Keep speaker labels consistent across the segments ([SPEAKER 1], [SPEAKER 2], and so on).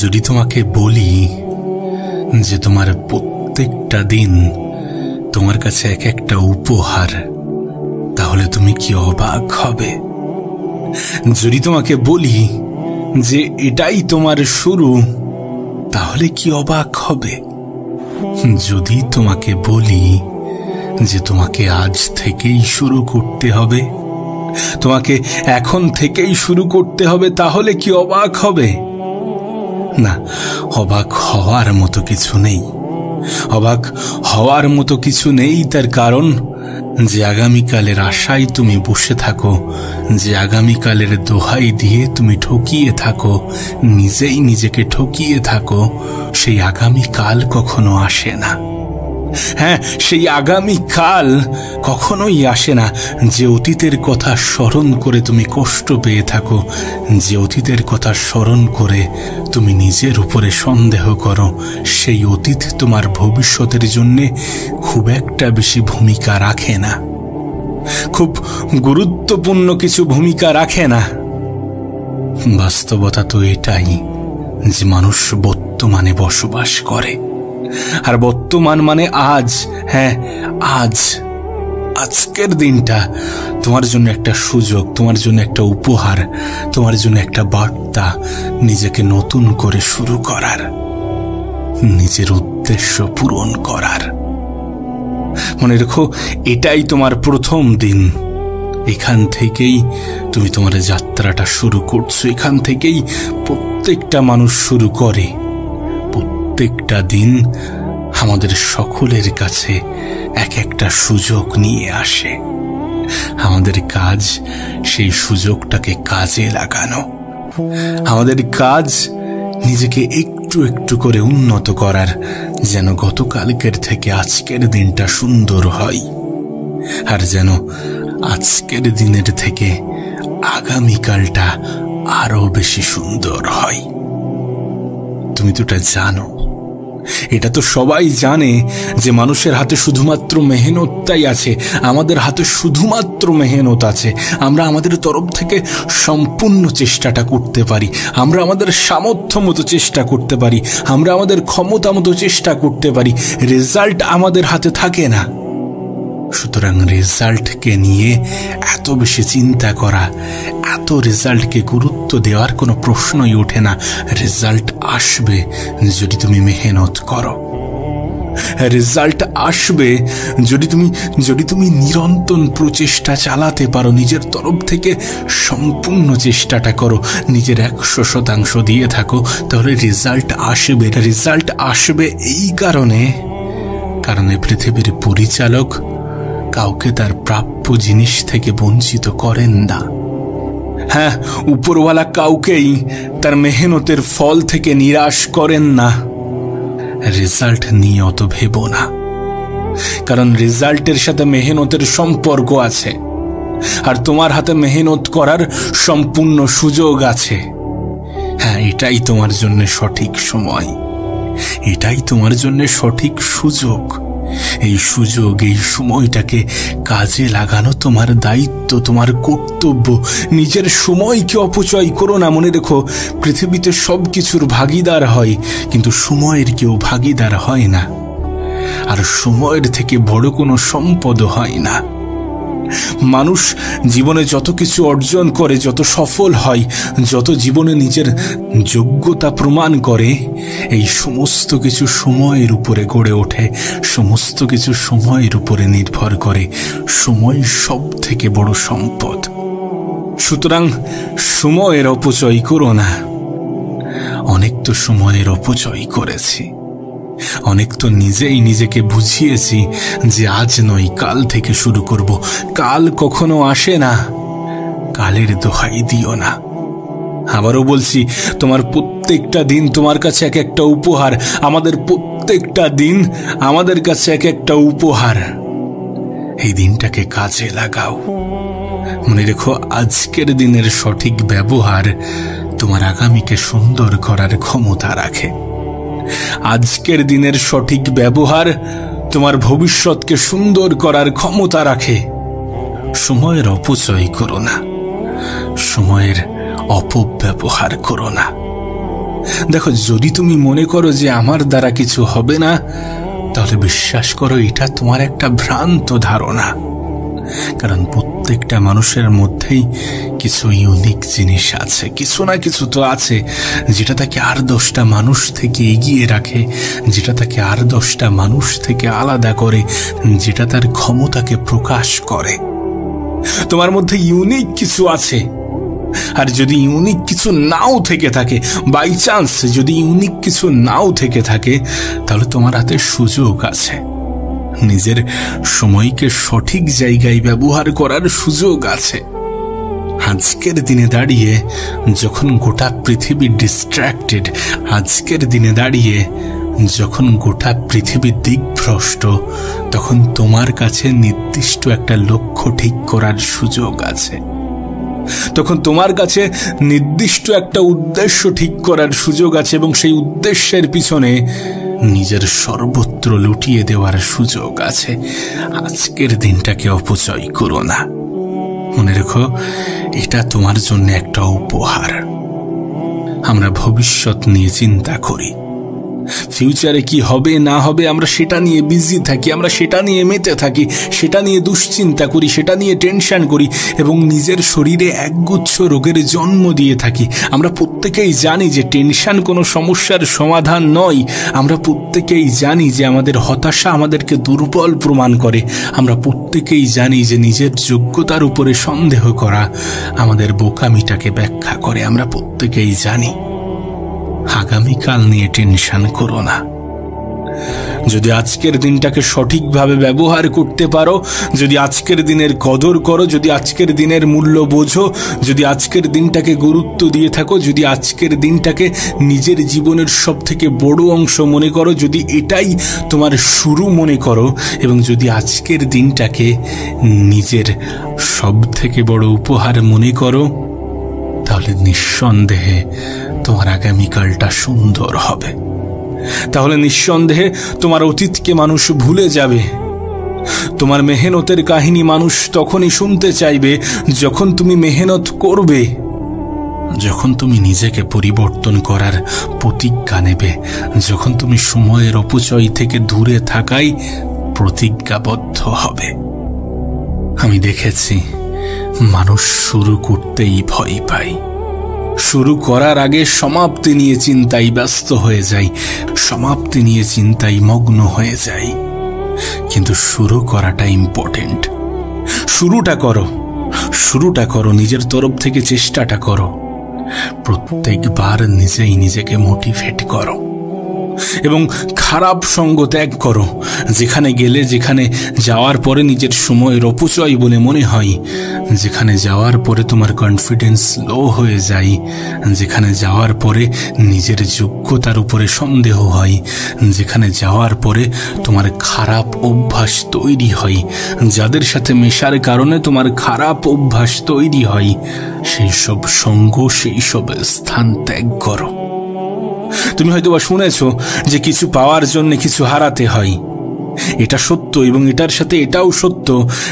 [SPEAKER 1] যদি তোমাকে বলি যে তোমার প্রত্যেকটা দিন তোমার কাছে এক একটা উপহার, তাহলে তুমি কি অবাক হবে? যদি তোমাকে বলি যে এটাই তোমার শুরু, তাহলে কি অবাক হবে? যদি তোমাকে বলি যে তোমাকে আজ থেকেই শুরু করতে হবে, তোমাকে এখন থেকেই শুরু করতে হবে, তাহলে কি অবাক হবে? না, অবাক হওয়ার মতো কিছু নেই। অবাক হওয়ার মতো কিছু নেই, তার কারণ যে আগামীকালের আশায় তুমি বসে থাকো, যে আগামীকালের দোহাই দিয়ে তুমি ঠকিয়ে থাকো, নিজেই নিজেকে ঠকিয়ে থাকো, সেই আগামীকাল কখনো আসে না। হ্যাঁ, সেই আগামীকাল কখনোই আসে না। যে অতীতের কথা স্মরণ করে তুমি কষ্ট পেয়ে থাকো, যে অতীতের কথা স্মরণ করে তুমি নিজের উপরে সন্দেহ করো, সেই অতীত তোমার ভবিষ্যতের জন্যে খুব একটা বেশি ভূমিকা রাখে না, খুব গুরুত্বপূর্ণ কিছু ভূমিকা রাখে না। বাস্তবতা তো এটাই যে মানুষ বর্তমানে বসবাস করে, আর বর্তমান মানে আজ। হ্যাঁ, আজকের দিনটা তোমার জন্য একটা সুযোগ, তোমার জন্য একটা উপহার, তোমার জন্য একটা বার্তা, নিজেকে নতুন করে শুরু করার, নিজের উদ্দেশ্য পূরণ করার। মনে রেখো, এটাই তোমার প্রথম দিন। এখান থেকেই তুমি তোমার যাত্রাটা শুরু করছো, এখান থেকেই প্রত্যেকটা মানুষ শুরু করে। প্রত্যেকটা দিন আমাদের সকলের কাছে এক একটা সুযোগ নিয়ে আসে। আমাদের কাজ সেই সুযোগটাকে কাজে লাগানো, আমাদের কাজ নিজেকে একটু একটু করে উন্নত করার, যেন গতকালকের থেকে আজকের দিনটা সুন্দর হয়, আর যেন আজকের দিনের থেকে আগামীকালটা আরো বেশি সুন্দর হয়। তুমি তো এটা জানো, এটা তো সবাই জানে যে মানুষের হাতে শুধুমাত্র মেহনতটাই আছে, আমাদের হাতে শুধুমাত্র মেহনত আছে। আমরা আমাদের তরফ থেকে সম্পূর্ণ চেষ্টাটা করতে পারি, আমরা আমাদের সামর্থ্য মতো চেষ্টা করতে পারি, আমরা আমাদের ক্ষমতা মতো চেষ্টা করতে পারি। রেজাল্ট আমাদের হাতে থাকে না। সুতরাং রেজাল্টকে নিয়ে এত বেশি চিন্তা করা, এত রেজাল্টকে গুরুত্ব দেওয়ার কোনো প্রশ্নই ওঠে না। রেজাল্ট আসবে যদি তুমি মেহনত করো, রেজাল্ট আসবে যদি তুমি নিরন্তর প্রচেষ্টা চালাতে পারো, নিজের তরফ থেকে সম্পূর্ণ চেষ্টাটা করো, নিজের 100% দিয়ে থাকো, তাহলে রেজাল্ট আসবে। রেজাল্ট আসবে এই কারণে পৃথিবীর পরিচালক কাউকে তার প্রাপ্য জিনিস থেকে বঞ্চিত করেন না। হ্যাঁ, উপরওয়ালা কাউকেই তার মেহনতের ফল থেকে নিরাশ করেন না। রেজাল্ট নিয়ে অত ভেবো না, কারণ রেজাল্টের সাথে মেহনতের সম্পর্ক আছে, আর তোমার হাতে মেহনত করার সম্পূর্ণ সুযোগ আছে। হ্যাঁ, এটাই তোমার জন্য সঠিক সময়, এটাই তোমার জন্য সঠিক সুযোগ। এই সুযোগ, এই সময়টাকে কাজে লাগানো তোমার দায়িত্ব, তোমার কর্তব্য। নিজের সময়কে অপচয় করো না। মনে রেখো, পৃথিবীতে সব কিছুর ভাগিদার হয়, কিন্তু সময়ের কেউ ভাগিদার হয় না, আর সময়ের থেকে বড় কোনো সম্পদও হয় না। মানুষ জীবনে যত কিছু অর্জন করে, যত সফল হয়, যত জীবনে নিজের যোগ্যতা প্রমাণ করে, এই সমস্ত কিছু সময়ের উপরে গড়ে ওঠে, সমস্ত কিছু সময়ের উপরে নির্ভর করে। সময় সব থেকে বড় সম্পদ। সুতরাং সময়ের অপচয় করো না। অনেক তো সময়ের অপচয় করেছি, অনেক তো নিজেই নিজেকে বুঝিয়েছি যে আজ নয়, কাল থেকে শুরু করব। কাল কখনো আসে না, কালের দোহাই দিও না। আবারও বলছি, তোমার প্রত্যেকটা দিন তোমার কাছে এক একটা উপহার, আমাদের প্রত্যেকটা দিন আমাদের কাছে এক একটা উপহার। এই দিনটাকে কাজে লাগাও। মনে রেখো, আজকের দিনের সঠিক ব্যবহার তোমার আগামীকে সুন্দর করার ক্ষমতা রাখে। আজকের দিনের সঠিক ব্যবহার তোমার ভবিষ্যৎকে সুন্দর করার ক্ষমতা রাখে। সময়ের অপচয় করো না, সময়ের অপব্যবহার করো না। দেখো, যদি তুমি মনে করো যে আমার দ্বারা কিছু হবে না, তাহলে বিশ্বাস করো এটা তোমার একটা ভ্রান্ত ধারণা। কারণ প্রত্যেকটা মানুষের মধ্যেই কিছু ইউনিক জিনিস আছে, কিছু না কিছু তো আছে যেটা তাকে আর 10টা মানুষ থেকে এগিয়ে রাখে, যেটা তাকে আর 10টা মানুষ থেকে আলাদা করে, যেটা তার ক্ষমতাকে প্রকাশ করে। তোমার মধ্যে ইউনিক কিছু আছে। আর যদি ইউনিক কিছু নাও থেকে থাকে, বাই চান্স যদি ইউনিক কিছু নাও থেকে থাকে, তাহলে তোমার হাতে সুযোগ আছে। নিজের সময়কে সঠিক জায়গায় ব্যবহার করার সুযোগ আছে। আজকের দিনে দাঁড়িয়ে যখন গোটা পৃথিবী ডিস্ট্র্যাক্টেড, আজকের দিনে দাঁড়িয়ে যখন গোটা পৃথিবী দিকভ্রষ্ট, তখন তোমার কাছে নির্দিষ্ট একটা লক্ষ্য ঠিক করার সুযোগ আছে। তখন তোমার কাছে নির্দিষ্ট একটা উদ্দেশ্য ঠিক করার সুযোগ আছে, এবং সেই উদ্দেশ্যের পিছনে নিজের সর্বত্র লুটিয়ে দেওয়ার সুযোগ আছে। আজকের দিনটাকে অপচয় করো না। মনে রেখো, এটা তোমার জন্য একটা উপহার। আমরা ভবিষ্যৎ নিয়ে চিন্তা করি, ফিউচারে কি হবে না হবে আমরা সেটা নিয়ে বিজি থাকি, আমরা সেটা নিয়ে মেতে থাকি, সেটা নিয়ে দুশ্চিন্তা করি, সেটা নিয়ে টেনশন করি, এবং নিজের শরীরে একগুচ্ছ রোগের জন্ম দিয়ে থাকি। আমরা প্রত্যেকেই জানি যে টেনশন কোনো সমস্যার সমাধান নয়। আমরা প্রত্যেকেই জানি যে আমাদের হতাশা আমাদেরকে দুর্বল প্রমাণ করে। আমরা প্রত্যেকেই জানি যে নিজের যোগ্যতার উপরে সন্দেহ করা আমাদের বোকামিটাকে ব্যাখ্যা করে। আমরা প্রত্যেকেই জানি। আগামীকাল নিয়ে টেনশন করো না। যদি আজকের দিনটাকে সঠিকভাবে ব্যবহার করতে পারো, যদি আজকের দিনের কদর করো, যদি আজকের দিনের মূল্য বোঝো, যদি আজকের দিনটাকে গুরুত্ব দিয়ে থাকো, যদি আজকের দিনটাকে নিজের জীবনের সবথেকে বড় অংশ মনে করো, যদি এটাই তোমার শুরু মনে করো, এবং যদি আজকের দিনটাকে নিজের সবথেকে বড় উপহার মনে করো, তাহলে নিঃসন্দেহে তোমার আগামীকালটা সুন্দর হবে। তাহলে নিঃসন্দেহে তোমার অতীতকে মানুষ ভুলে যাবে। তোমার মেহনতের কাহিনী মানুষ তখনই শুনতে চাইবে যখন তুমি মেহনত করবে, যখন তুমি নিজেকে পরিবর্তন করার প্রতিজ্ঞা নেবে, যখন তুমি সময়ের অপচয় থেকে দূরে থাকাই প্রতিজ্ঞাবদ্ধ হবে। আমি দেখেছি মানুষ শুরু করতেই ভয় পায়। শুরু করার আগে সমাপ্তি নিয়ে চিন্তায় ব্যস্ত হয়ে যায়, সমাপ্তি নিয়ে চিন্তায় মগ্ন হয়ে যায়। কিন্তু শুরু করাটা ইম্পর্টেন্ট। শুরুটা করো, শুরুটা করো, নিজের তরফ থেকে চেষ্টাটা করো। প্রত্যেকবার নিজেই নিজেকে মোটিভেট করো এবং খারাপ সঙ্গ ত্যাগ করো। যেখানে গেলে, যেখানে যাওয়ার পরে নিজের সময়ের অপচয় বলে মনে হয়, যেখানে যাওয়ার পরে তোমার কনফিডেন্স লো হয়ে যায়, যেখানে যাওয়ার পরে নিজের যোগ্যতার উপরে সন্দেহ হয়, যেখানে যাওয়ার পরে তোমার খারাপ অভ্যাস তৈরি হয়, যাদের সাথে মেশার কারণে তোমার খারাপ অভ্যাস তৈরি হয়, সেই সব সঙ্গ, সেই সব স্থান ত্যাগ করো। তুমি হয়তো বা শুনেছো যে কিছু পাওয়ার জন্য কিছু হারাতে হয়। এটা সত্য, এবং এটার সাথে এটাও সত্য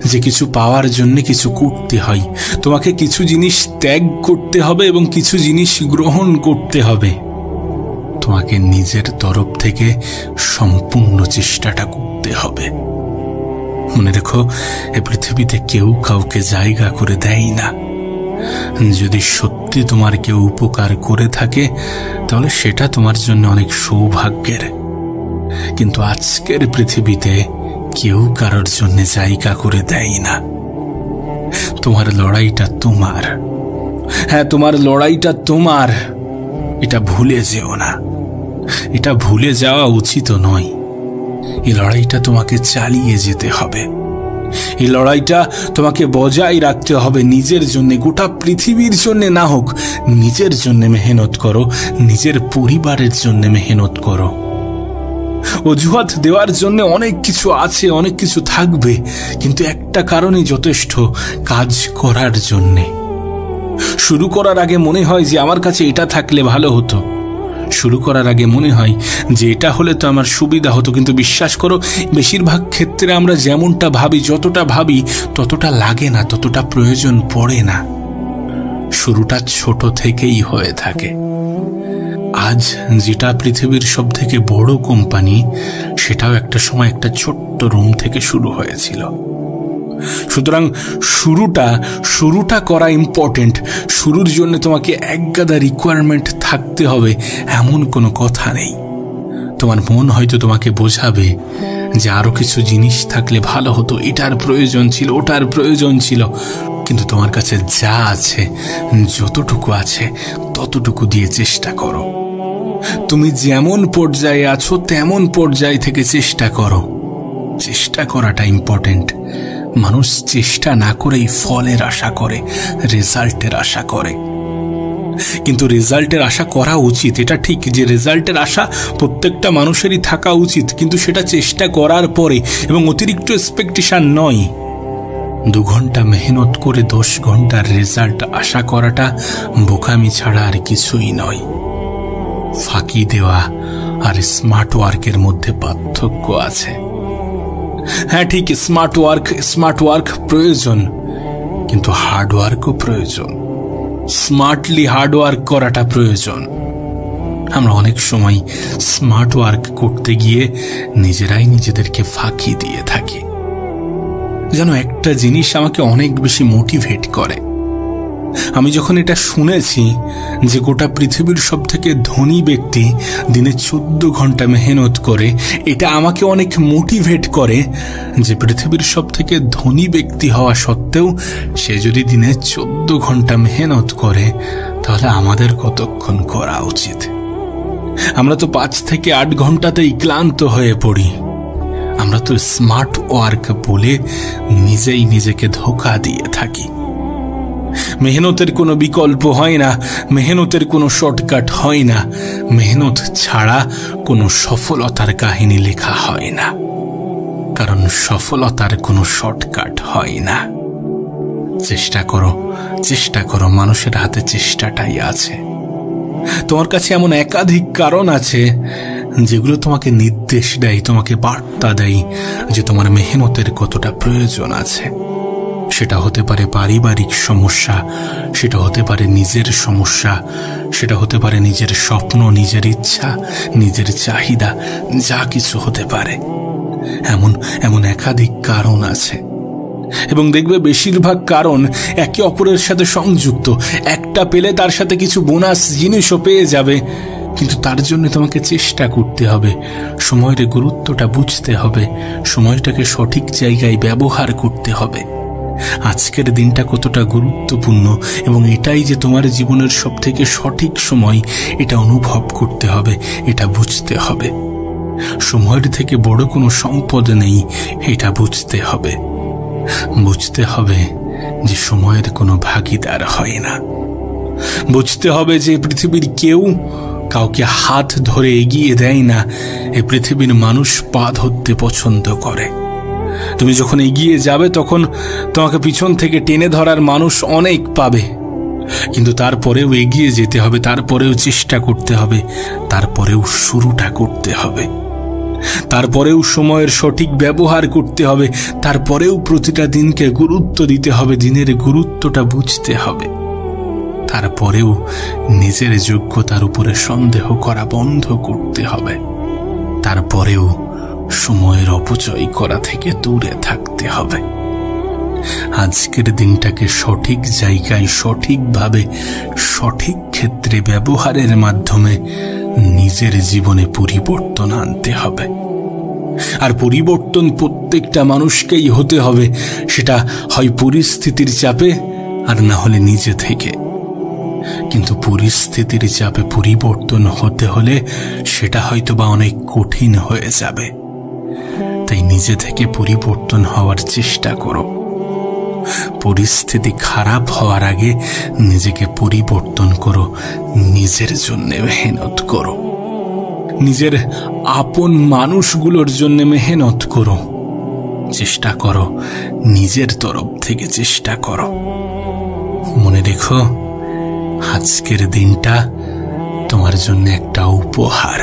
[SPEAKER 1] যে কিছু পাওয়ার জন্য কিছু করতে হয়। তোমাকে কিছু জিনিস ত্যাগ করতে হবে এবং কিছু জিনিস গ্রহণ করতে হবে। তোমাকে নিজের তরফ থেকে সম্পূর্ণ চেষ্টাটা করতে হবে। মনে রেখো, এ পৃথিবীতে কেউ কাউকে জায়গা করে দেয় না। যদি সত্যি তোমার কেউ উপকার করে থাকে, তাহলে সেটা তোমার জন্য অনেক সৌভাগ্যের। কিন্তু আজকের পৃথিবীতে কেউ কারোর জন্য জায়গা করে দেয় না। তোমার লড়াইটা তোমার। হ্যাঁ, তোমার লড়াইটা তোমার। এটা ভুলে যেও না। এটা ভুলে যাওয়া উচিত নয়। এই লড়াইটা তোমাকে চালিয়ে যেতে হবে। এই লড়াইটা তোমাকে বজায় রাখতে হবে নিজের জন্য। গোটা পৃথিবীর জন্য না হোক, নিজের জন্য মেহনত করো, নিজের পরিবারের জন্য মেহনত করো। অজুহাত দেওয়ার জন্য অনেক কিছু আছে, অনেক কিছু থাকবে, কিন্তু একটা কারণই যথেষ্ট, কাজ করার জন্যে। শুরু করার আগে মনে হয় যে আমার কাছে এটা থাকলে ভালো হতো। শুরু করার আগে মনে হয় যে এটা হলে তো আমার সুবিধা হতো। কিন্তু বিশ্বাস করো, বেশিরভাগ ক্ষেত্রে আমরা যেমনটা ভাবি, যতটা ভাবি ততটা লাগে না, ততটা প্রয়োজন পড়ে না। শুরুটা ছোট থেকেই হয়ে থাকে। আজ যেটা পৃথিবীর সব থেকে বড় কোম্পানি, সেটাও একটা সময় একটা ছোট্ট রুম থেকে শুরু হয়েছিল। সুতরাং শুরুটা করা ইম্পর্টেন্ট। শুরুর জন্য তোমাকে একগাদা রিকোয়ারমেন্ট থাকতে হবে এমন কোনো কথা নেই। তোমার মন হয়তো তোমাকে বোঝাবে যে আরো কিছু জিনিস থাকলে ভালো হতো, এটার প্রয়োজন ছিল, ওটার প্রয়োজন ছিল, কিন্তু তোমার কাছে যা আছে, যতটুকু আছে ততটুকু দিয়ে চেষ্টা করো। তুমি যেমন পর্যায়ে আছো তেমন পর্যায় থেকে চেষ্টা করো। চেষ্টা করাটা ইম্পর্টেন্ট। মানুষ চেষ্টা না করেই ফলের আশা করে, রেজাল্টের আশা করে। কিন্তু রেজাল্টের আশা করা উচিত, এটা ঠিক যে রেজাল্টের আশা প্রত্যেকটা মানুষেরই থাকা উচিত, কিন্তু সেটা চেষ্টা করার পরে এবং অতিরিক্ত এক্সপেকটেশন নয়। 2 ঘন্টা মেহনত করে 10 ঘন্টার রেজাল্ট আশা করাটা বোকামি ছাড়া আর কিছুই নয়। ফাঁকি দেওয়া আর স্মার্ট ওয়ার্কের মধ্যে পার্থক্য আছে। হ্যাঁ ঠিক, স্মার্ট ওয়ার্ক প্রয়োজন, কিন্তু হার্ড ওয়ার্কও প্রয়োজন। স্মার্টলি হার্ড ওয়ার্ক করাটা প্রয়োজন। আমরা অনেক সময় স্মার্ট ওয়ার্ক করতে গিয়ে নিজেরাই নিজেদেরকে ফাঁকি দিয়ে থাকি। যেন একটা জিনিস আমাকে অনেক বেশি মোটিভেট করে। আমি যখন এটা শুনেছি যে গোটা পৃথিবীর সব থেকে ধনী ব্যক্তি দিনে 14 ঘন্টা মেহনত করে, এটা আমাকে অনেক মোটিভেট করে যে পৃথিবীর সব থেকে ধনী ব্যক্তি হওয়া সত্ত্বেও সে যদি দিনে 14 ঘন্টা মেহনত করে, তাহলে আমাদের কতক্ষণ করা উচিত? আমরা তো 5 থেকে 8 ঘন্টাতেই ক্লান্ত হয়ে পড়ি। আমরা তো স্মার্ট ওয়ার্ক বলে নিজেই নিজেকে ধোঁকা দিয়ে থাকি। মেহনতের কোনো বিকল্প হয় না, মেহনতের কোনো শর্টকাট হয় না, মেহনত ছাড়া কোনো সফলতার কাহিনী লেখা হয় না, কারণ সফলতার কোনো শর্টকাট হয় না। চেষ্টা করো, মানুষের হাতে চেষ্টাটাই আছে। তোমার কাছে এমন একাধিক কারণ আছে যেগুলো তোমাকে নির্দেশ দেয়, তোমাকে বার্তা দেয় যে তোমার মেহনতের কতটা প্রয়োজন আছে। সেটা হতে পারে পারিবারিক সমস্যা, সেটা হতে পারে নিজের সমস্যা, সেটা হতে পারে নিজের স্বপ্ন, নিজের ইচ্ছা, নিজের চাহিদা, যা কিছু হতে পারে। এমন একাধিক কারণ আছে, এবং দেখবে বেশিরভাগ কারণ একে অপরের সাথে সংযুক্ত। একটা পেলে তার সাথে কিছু বোনাস জিনিসও পেয়ে যাবে, কিন্তু তার জন্য তোমাকে চেষ্টা করতে হবে, সময়ের গুরুত্বটা বুঝতে হবে, সময়টাকে সঠিক জায়গায় ব্যবহার করতে হবে। আজকের দিনটা কতটা গুরুত্বপূর্ণ এবং এটাই যে তোমার জীবনের সবথেকে সঠিক সময়, এটা অনুভব করতে হবে, এটা বুঝতে হবে। সময়ের থেকে বড় কোনো সম্পদ নেই, এটা বুঝতে হবে। বুঝতে হবে যে সময়ের কোনো ভাগিদার হয় না। বুঝতে হবে যে পৃথিবীর কেউ কাউকে হাত ধরে এগিয়ে দেয় না, এই পৃথিবীর মানুষ পা ধরতে পছন্দ করে। তুমি যখন এগিয়ে যাবে তখন তোমাকে পিছন থেকে টেনে ধরার মানুষ অনেক পাবে, কিন্তু তারপরেও এগিয়ে যেতে হবে, তারপরেও চেষ্টা করতে হবে, তারপরেও শুরুটা করতে হবে, তারপরেও সময়ের সঠিক ব্যবহার করতে হবে, তারপরেও প্রতিটা দিনকে গুরুত্ব দিতে হবে, দিনের গুরুত্বটা বুঝতে হবে, তারপরেও নিজের যোগ্যতার উপরে সন্দেহ করা বন্ধ করতে হবে, তারপরেও সময়ের অপচয় করা থেকে দূরে থাকতে হবে। আজকের দিনটাকে সঠিক জায়গায়, সঠিকভাবে, সঠিক ক্ষেত্রে ব্যবহারের মাধ্যমে নিজের জীবনে পরিবর্তন আনতে হবে। আর পরিবর্তন প্রত্যেকটা মানুষকেই হতে হবে, সেটা হয় পরিস্থিতির চাপে আর না হলে নিজে থেকে। কিন্তু পরিস্থিতির চাপে পরিবর্তন হতে হলে সেটা হয়তো বা অনেক কঠিন হয়ে যাবে। তাই নিজে থেকে পরিবর্তন হওয়ার চেষ্টা করো। পরিস্থিতি খারাপ হওয়ার আগে নিজেকে পরিবর্তন করো, নিজের জন্য মেহনত করো, নিজের আপন মানুষগুলোর জন্য মেহনত করো, চেষ্টা করো, নিজের তরফ থেকে চেষ্টা করো। মনে রেখো, আজকের দিনটা তোমার জন্য একটা উপহার।